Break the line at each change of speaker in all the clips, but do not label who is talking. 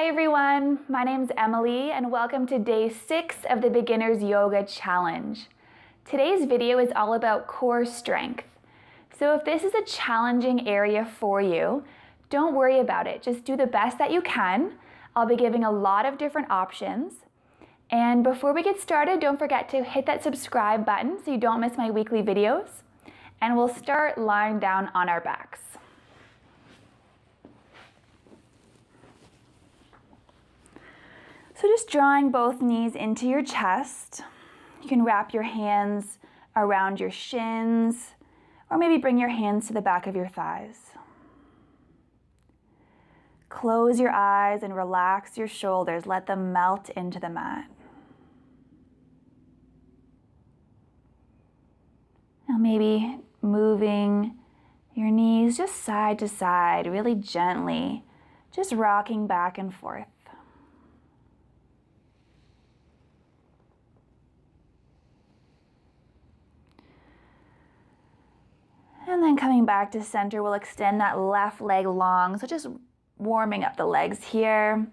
Hi everyone, my name's Emily and welcome to day 6 of the Beginner's Yoga Challenge. Today's video is all about core strength. So if this is a challenging area for you, don't worry about it. Just do the best that you can. I'll be giving a lot of different options. And before we get started, don't forget to hit that subscribe button so you don't miss my weekly videos. And we'll start lying down on our backs. So just drawing both knees into your chest. You can wrap your hands around your shins, or maybe bring your hands to the back of your thighs. Close your eyes and relax your shoulders. Let them melt into the mat. Now maybe moving your knees just side to side, really gently, just rocking back and forth. And then coming back to center, we'll extend that left leg long. So just warming up the legs here.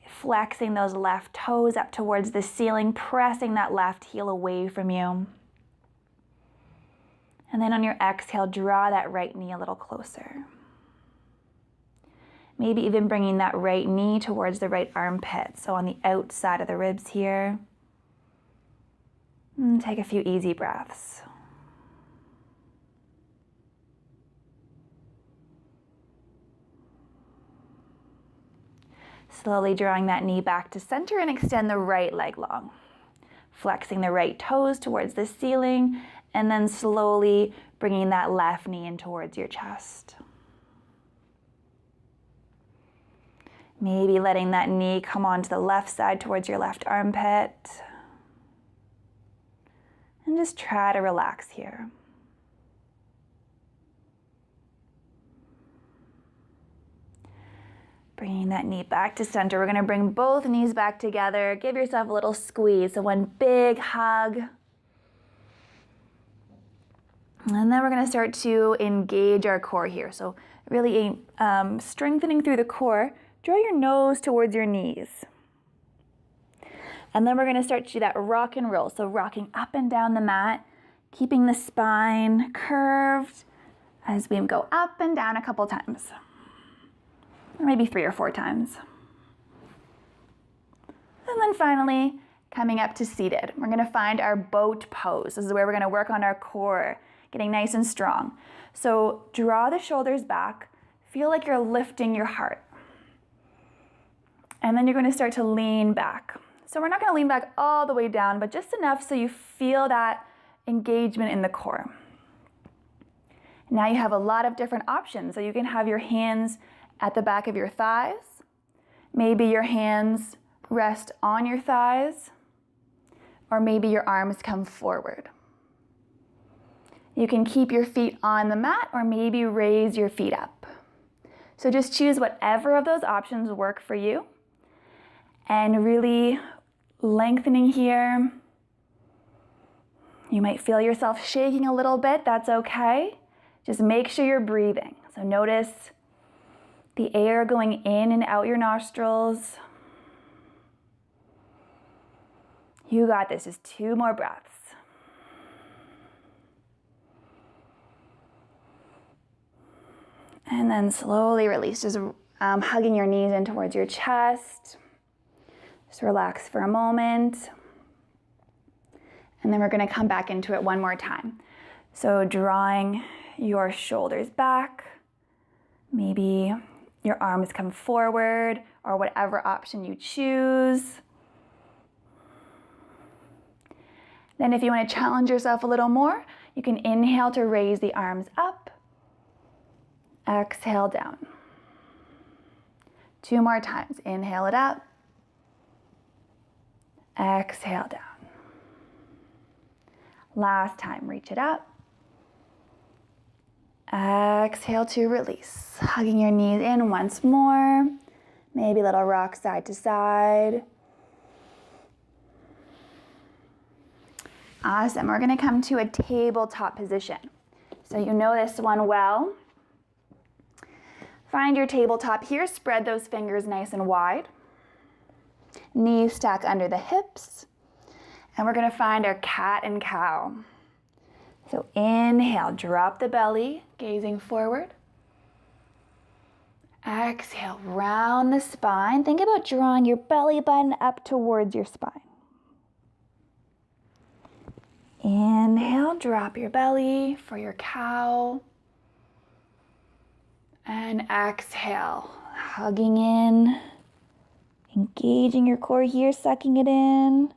Flexing those left toes up towards the ceiling, pressing that left heel away from you. And then on your exhale, draw that right knee a little closer. Maybe even bringing that right knee towards the right armpit. So on the outside of the ribs here. And take a few easy breaths. Slowly drawing that knee back to center and extend the right leg long. Flexing the right toes towards the ceiling and then slowly bringing that left knee in towards your chest. Maybe letting that knee come onto the left side towards your left armpit. And just try to relax here. Bringing that knee back to center. We're going to bring both knees back together. Give yourself a little squeeze. So one big hug. And then we're going to start to engage our core here. So really strengthening through the core. Draw your nose towards your knees. And then we're going to start to do that rock and roll. So rocking up and down the mat, keeping the spine curved as we go up and down a couple times. Or maybe 3 or 4 times. And then finally, coming up to seated. We're gonna find our boat pose. This is where we're gonna work on our core, getting nice and strong. So draw the shoulders back. Feel like you're lifting your heart. And then you're gonna start to lean back. So we're not gonna lean back all the way down, but just enough so you feel that engagement in the core. Now you have a lot of different options. So you can have your hands at the back of your thighs. Maybe your hands rest on your thighs, or maybe your arms come forward. You can keep your feet on the mat or maybe raise your feet up. So just choose whatever of those options work for you. And really lengthening here. You might feel yourself shaking a little bit, that's okay. Just make sure you're breathing. So notice the air going in and out your nostrils. You got this, just 2 more breaths. And then slowly release, just hugging your knees in towards your chest. Just relax for a moment. And then we're gonna come back into it one more time. So drawing your shoulders back, maybe your arms come forward or whatever option you choose. Then if you want to challenge yourself a little more, you can inhale to raise the arms up. Exhale down. 2 more times. Inhale it up. Exhale down. Last time, reach it up. Exhale to release. Hugging your knees in once more. Maybe a little rock side to side. Awesome. We're going to come to a tabletop position. So you know this one well. Find your tabletop here, spread those fingers nice and wide. Knees stack under the hips. And we're gonna find our cat and cow. So inhale, drop the belly, gazing forward. Exhale, round the spine. Think about drawing your belly button up towards your spine. Inhale, drop your belly for your cow. And exhale, hugging in, engaging your core here, sucking it in.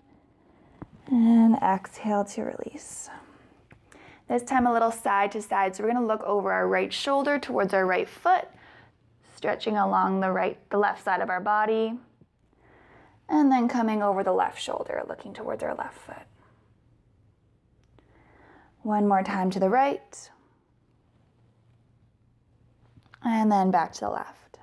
And exhale to release. This time a little side to side. So we're gonna look over our right shoulder towards our right foot, stretching along the left side of our body. And then coming over the left shoulder, looking towards our left foot. One more time to the right. And then back to the left.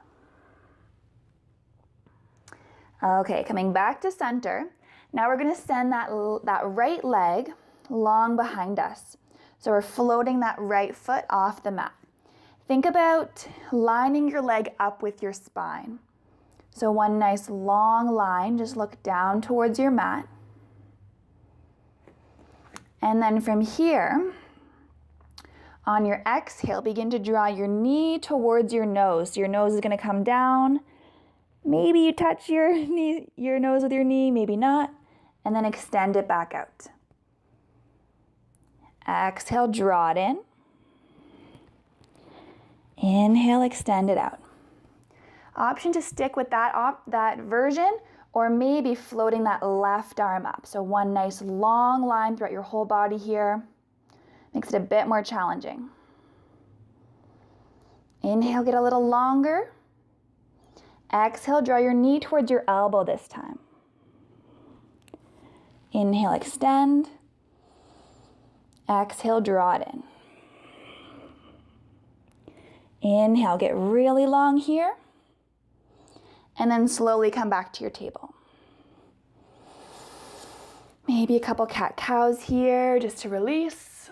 Okay, coming back to center. Now we're gonna send that right leg long behind us. So we're floating that right foot off the mat. Think about lining your leg up with your spine. So one nice long line, just look down towards your mat. And then from here, on your exhale, begin to draw your knee towards your nose. So your nose is gonna come down. Maybe you touch your nose with your knee, maybe not. And then extend it back out. Exhale, draw it in. Inhale, extend it out. Option to stick with that version, or maybe floating that left arm up. So one nice long line throughout your whole body here. Makes it a bit more challenging. Inhale, get a little longer. Exhale, draw your knee towards your elbow this time. Inhale, extend. Exhale, draw it in. Inhale, get really long here. And then slowly come back to your table. Maybe a couple cat-cows here just to release.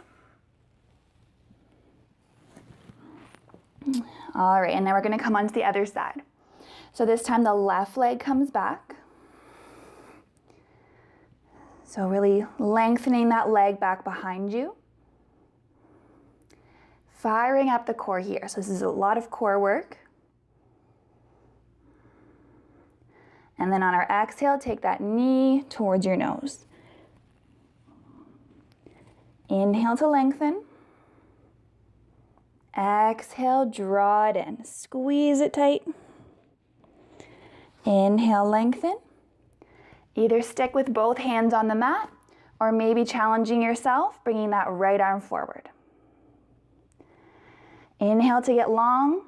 All right, and then we're gonna come onto the other side. So this time the left leg comes back. So really lengthening that leg back behind you. Firing up the core here. So this is a lot of core work. And then on our exhale, take that knee towards your nose. Inhale to lengthen. Exhale, draw it in. Squeeze it tight. Inhale, lengthen. Either stick with both hands on the mat, or maybe challenging yourself, bringing that right arm forward. Inhale to get long.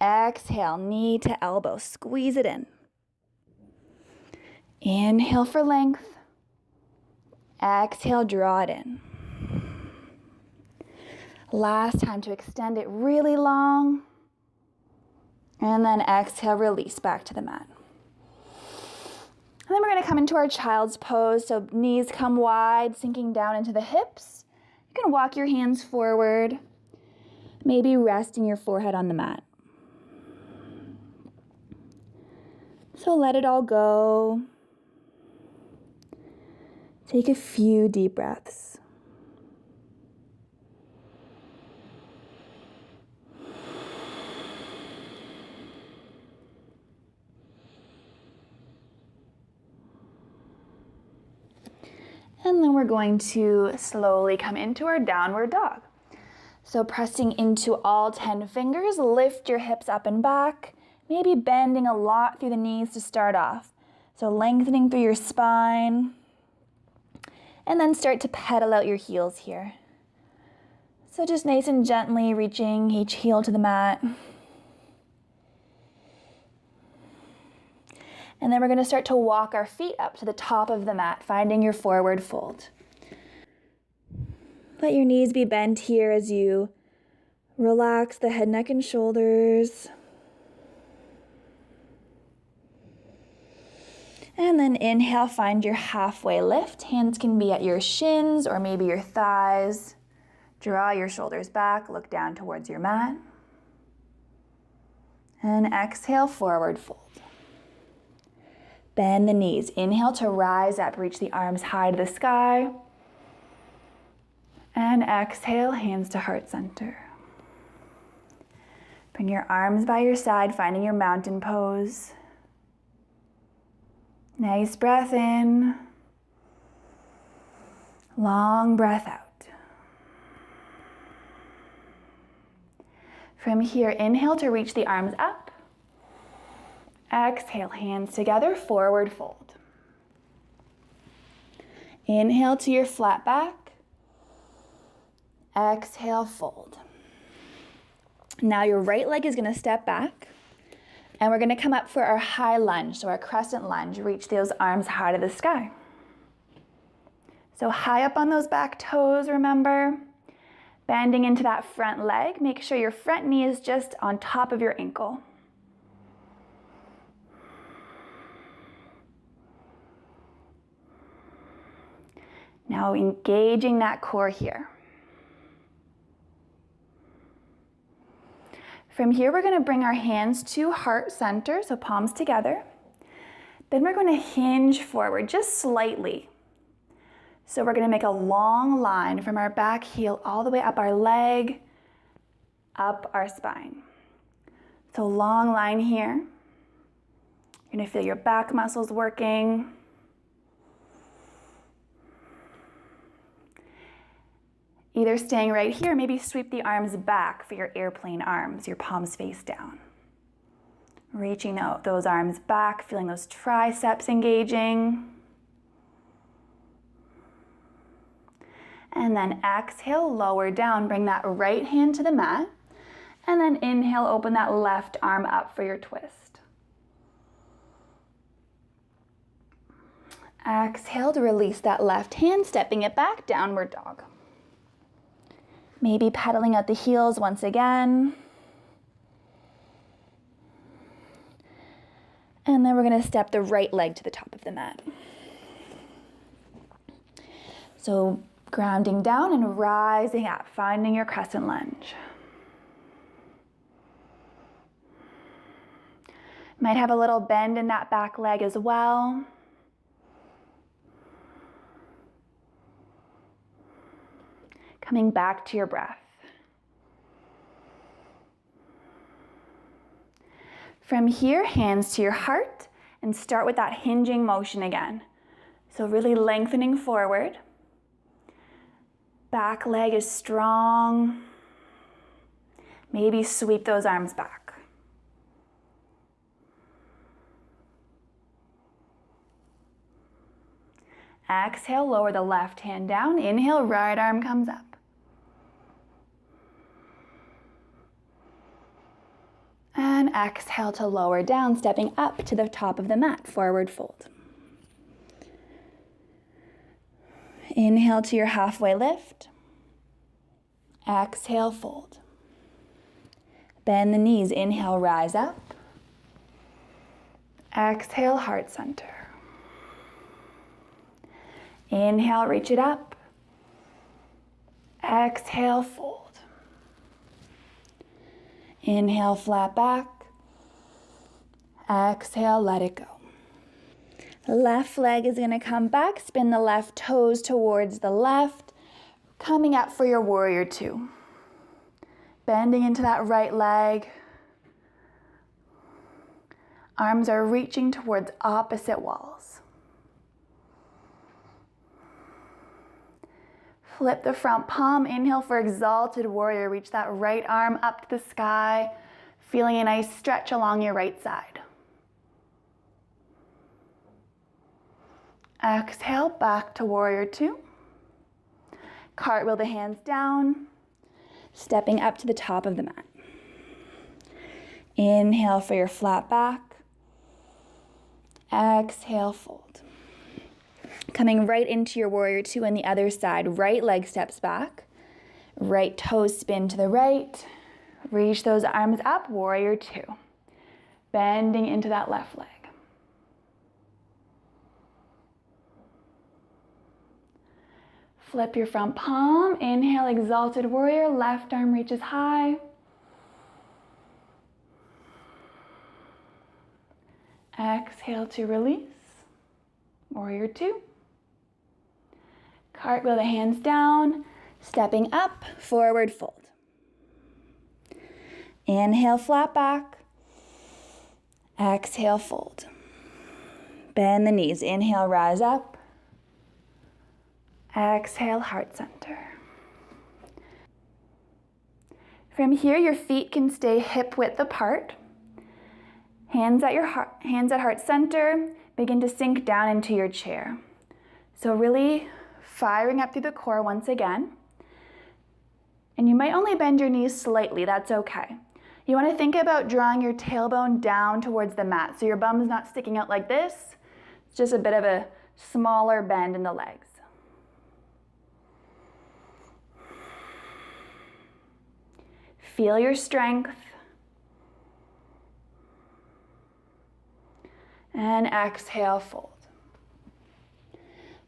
Exhale, knee to elbow, squeeze it in. Inhale for length. Exhale, draw it in. Last time to extend it really long. And then exhale, release back to the mat. And then we're gonna come into our child's pose. So knees come wide, sinking down into the hips. You can walk your hands forward, maybe resting your forehead on the mat. So let it all go. Take a few deep breaths. And then we're going to slowly come into our downward dog. So pressing into all 10 fingers, lift your hips up and back, maybe bending a lot through the knees to start off. So lengthening through your spine, and then start to pedal out your heels here. So just nice and gently reaching each heel to the mat. And then we're gonna start to walk our feet up to the top of the mat, finding your forward fold. Let your knees be bent here as you relax the head, neck, and shoulders. And then inhale, find your halfway lift. Hands can be at your shins or maybe your thighs. Draw your shoulders back, look down towards your mat. And exhale, forward fold. Bend the knees. Inhale to rise up, reach the arms high to the sky. And exhale, hands to heart center. Bring your arms by your side, finding your mountain pose. Nice breath in. Long breath out. From here, inhale to reach the arms up. Exhale, hands together, forward fold. Inhale to your flat back. Exhale, fold. Now your right leg is going to step back, and we're going to come up for our high lunge, so our crescent lunge. Reach those arms high to the sky. So high up on those back toes, remember. Bending into that front leg. Make sure your front knee is just on top of your ankle. Now engaging that core here. From here, we're going to bring our hands to heart center, so palms together. Then we're going to hinge forward just slightly. So we're going to make a long line from our back heel all the way up our leg, up our spine. So long line here. You're going to feel your back muscles working. Either staying right here, maybe sweep the arms back for your airplane arms, your palms face down. Reaching out those arms back, feeling those triceps engaging. And then exhale, lower down, bring that right hand to the mat. And then inhale, open that left arm up for your twist. Exhale to release that left hand, stepping it back, downward dog. Maybe pedaling out the heels once again. And then we're going to step the right leg to the top of the mat. So grounding down and rising up, finding your crescent lunge. Might have a little bend in that back leg as well. Coming back to your breath. From here, hands to your heart, and start with that hinging motion again. So really lengthening forward. Back leg is strong. Maybe sweep those arms back. Exhale, lower the left hand down. Inhale, right arm comes up. And exhale to lower down, stepping up to the top of the mat, forward fold. Inhale to your halfway lift. Exhale, fold. Bend the knees. Inhale, rise up. Exhale, heart center. Inhale, reach it up. Exhale, fold. Inhale, flat back. Exhale, let it go. Left leg is going to come back. Spin the left toes towards the left. Coming up for your warrior two. Bending into that right leg. Arms are reaching towards opposite walls. Flip the front palm. Inhale for exalted warrior. Reach that right arm up to the sky. Feeling a nice stretch along your right side. Exhale, back to warrior two. Cartwheel the hands down, stepping up to the top of the mat. Inhale for your flat back. Exhale, fold. Coming right into your warrior two on the other side. Right leg steps back. Right toes spin to the right. Reach those arms up, warrior two. Bending into that left leg. Flip your front palm. Inhale, exalted warrior. Left arm reaches high. Exhale to release. Warrior two. Cartwheel the hands down, stepping up, forward fold. Inhale, flat back. Exhale, fold. Bend the knees. Inhale, rise up. Exhale, heart center. From here, your feet can stay hip width apart. Hands at heart center. Begin to sink down into your chair. So really firing up through the core once again. And you might only bend your knees slightly, that's okay. You want to think about drawing your tailbone down towards the mat. So your bum's not sticking out like this. It's just a bit of a smaller bend in the legs. Feel your strength. And exhale, fold.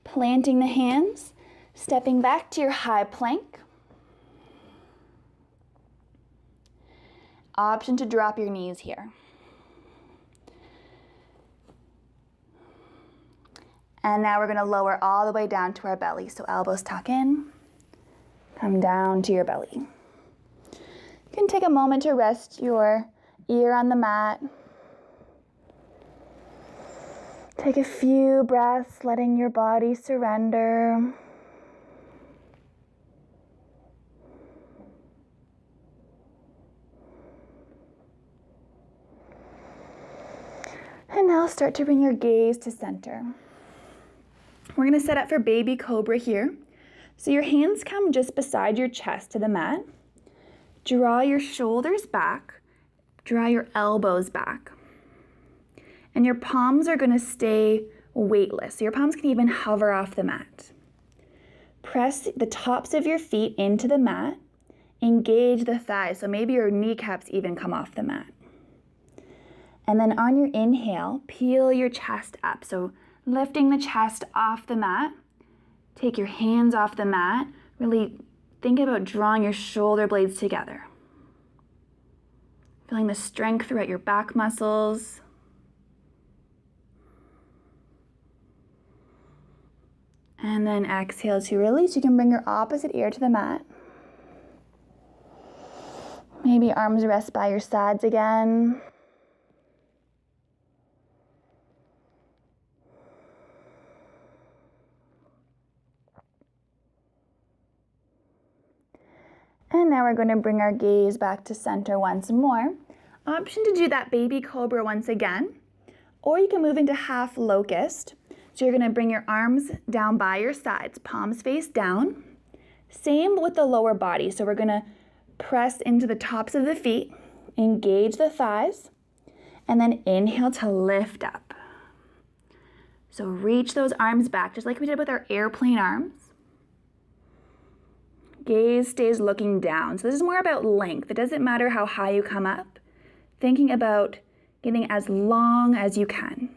Planting the hands, stepping back to your high plank. Option to drop your knees here. And now we're going to lower all the way down to our belly. So elbows tuck in, come down to your belly. You can take a moment to rest your ear on the mat. Take a few breaths, letting your body surrender. And now start to bring your gaze to center. We're going to set up for baby cobra here. So your hands come just beside your chest to the mat. Draw your shoulders back. Draw your elbows back. And your palms are going to stay weightless. So your palms can even hover off the mat. Press the tops of your feet into the mat. Engage the thighs. So maybe your kneecaps even come off the mat. And then on your inhale, peel your chest up. So lifting the chest off the mat. Take your hands off the mat. Really think about drawing your shoulder blades together. Feeling the strength throughout your back muscles. And then exhale to release. You can bring your opposite ear to the mat. Maybe arms rest by your sides again. And now we're going to bring our gaze back to center once more. Option to do that baby cobra once again. Or you can move into half locust. So you're going to bring your arms down by your sides, palms face down. Same with the lower body. So we're going to press into the tops of the feet, engage the thighs, and then inhale to lift up. So reach those arms back, just like we did with our airplane arms. Gaze stays looking down. So this is more about length. It doesn't matter how high you come up. Thinking about getting as long as you can.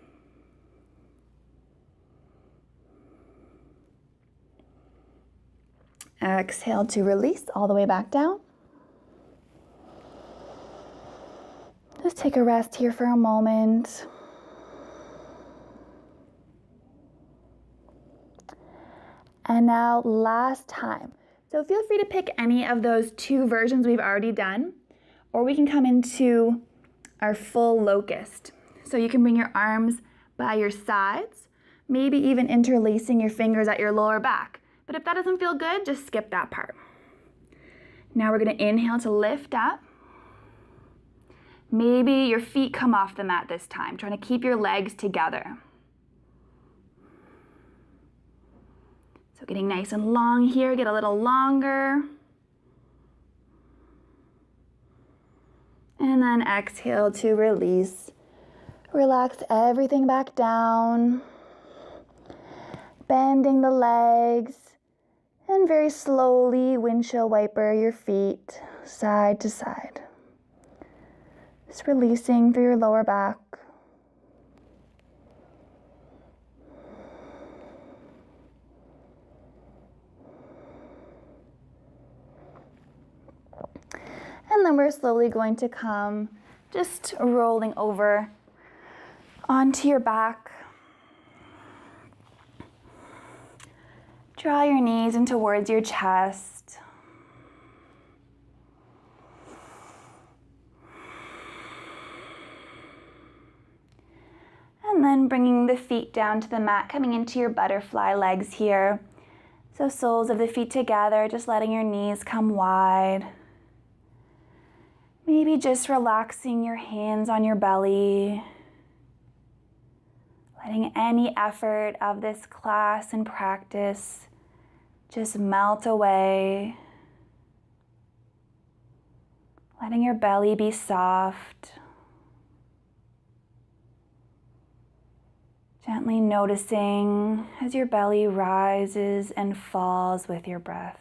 Exhale to release all the way back down. Just take a rest here for a moment. And now last time. So feel free to pick any of those two versions we've already done, or we can come into our full locust. So you can bring your arms by your sides, maybe even interlacing your fingers at your lower back. But if that doesn't feel good, just skip that part. Now we're going to inhale to lift up. Maybe your feet come off the mat this time, trying to keep your legs together. So getting nice and long here, get a little longer. And then exhale to release. Relax everything back down. Bending the legs. And very slowly windshield wiper your feet side to side. Just releasing through your lower back. And then we're slowly going to come just rolling over onto your back. Draw your knees in towards your chest. And then bringing the feet down to the mat, coming into your butterfly legs here. So soles of the feet together, just letting your knees come wide. Maybe just relaxing your hands on your belly. Letting any effort of this class and practice just melt away. Letting your belly be soft. Gently noticing as your belly rises and falls with your breath.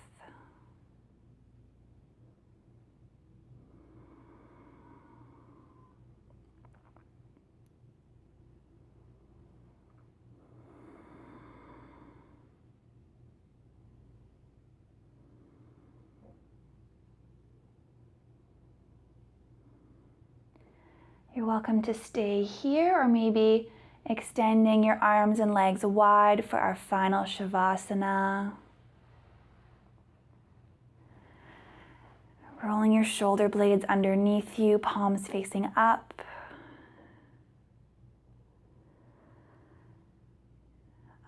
You're welcome to stay here or maybe extending your arms and legs wide for our final Shavasana. Rolling your shoulder blades underneath you, palms facing up.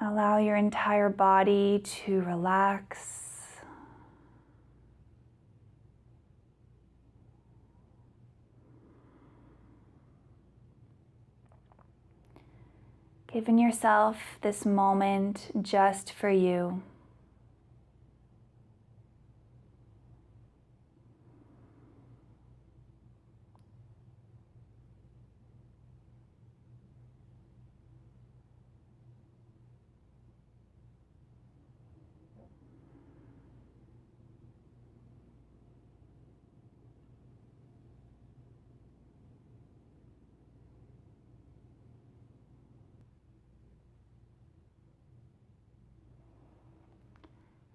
Allow your entire body to relax. Giving yourself this moment just for you.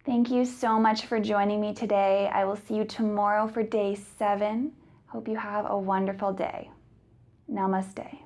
Thank you so much for joining me today. I will see you tomorrow for day 7. Hope you have a wonderful day. Namaste.